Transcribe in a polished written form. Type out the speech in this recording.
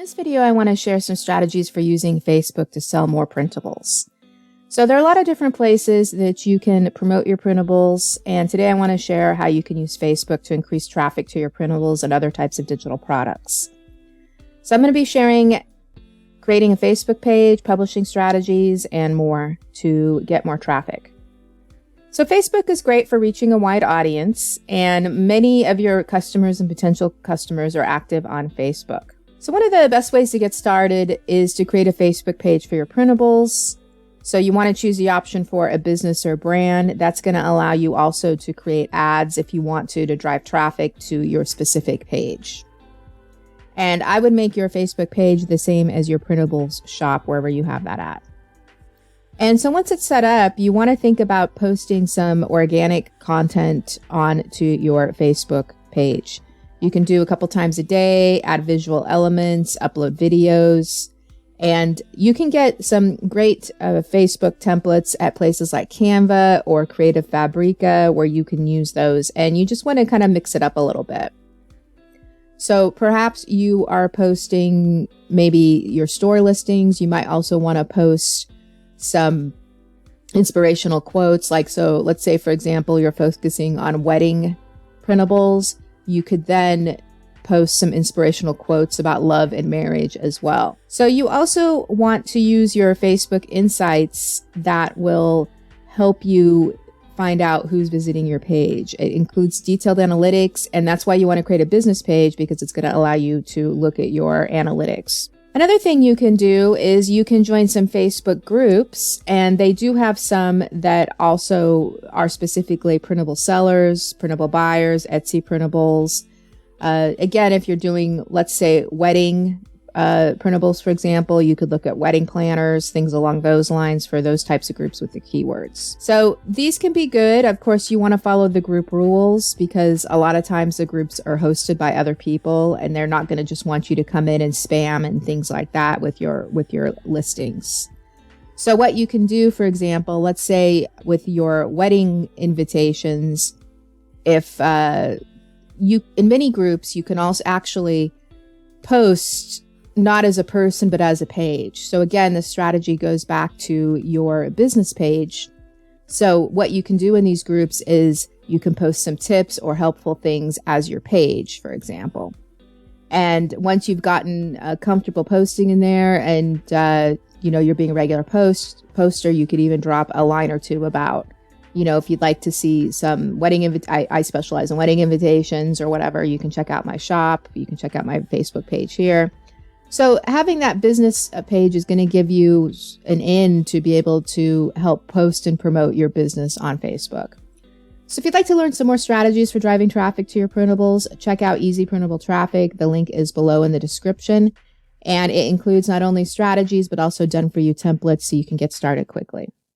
In this video, I want to share some strategies for using Facebook to sell more printables. So there are a lot of different places that you can promote your printables, and today I want to share how you can use Facebook to increase traffic to your printables and other types of digital products. So I'm going to be sharing creating a Facebook page, publishing strategies, and more to get more traffic. So Facebook is great for reaching a wide audience, and many of your customers and potential customers are active on Facebook. So one of the best ways to get started is to create a Facebook page for your printables. So you want to choose the option for a business or brand. That's going to allow you also to create ads if you want to drive traffic to your specific page. And I would make your Facebook page the same as your printables shop, wherever you have that at. And so once it's set up, you want to think about posting some organic content onto your Facebook page. You can do a couple times a day, add visual elements, upload videos, and you can get some great Facebook templates at places like Canva or Creative Fabrica where you can use those, and you just want to kind of mix it up a little bit. So perhaps you are posting maybe your store listings. You might also want to post some inspirational quotes. So let's say, for example, you're focusing on wedding printables. You could then post some inspirational quotes about love and marriage as well. So you also want to use your Facebook insights that will help you find out who's visiting your page. It includes detailed analytics, and that's why you want to create a business page, because it's going to allow you to look at your analytics. Another thing you can do is you can join some Facebook groups, and they do have some that also are specifically printable sellers, printable buyers, Etsy printables. Again, if you're doing, let's say, wedding printables, for example, you could look at wedding planners, things along those lines for those types of groups with the keywords. So these can be good. Of course, you want to follow the group rules, because a lot of times the groups are hosted by other people and they're not going to just want you to come in and spam and things like that with your listings. So what you can do, for example, let's say with your wedding invitations, if in many groups, you can also actually post not as a person, but as a page. So again, the strategy goes back to your business page. So what you can do in these groups is you can post some tips or helpful things as your page, for example. And once you've gotten comfortable posting in there and, you're being a regular poster, you could even drop a line or two about, if you'd like to see some wedding, I specialize in wedding invitations or whatever, you can check out my shop. You can check out my Facebook page here. So having that business page is going to give you an in to be able to help post and promote your business on Facebook. So if you'd like to learn some more strategies for driving traffic to your printables, check out Easy Printable Traffic. The link is below in the description. And it includes not only strategies, but also done for you templates so you can get started quickly.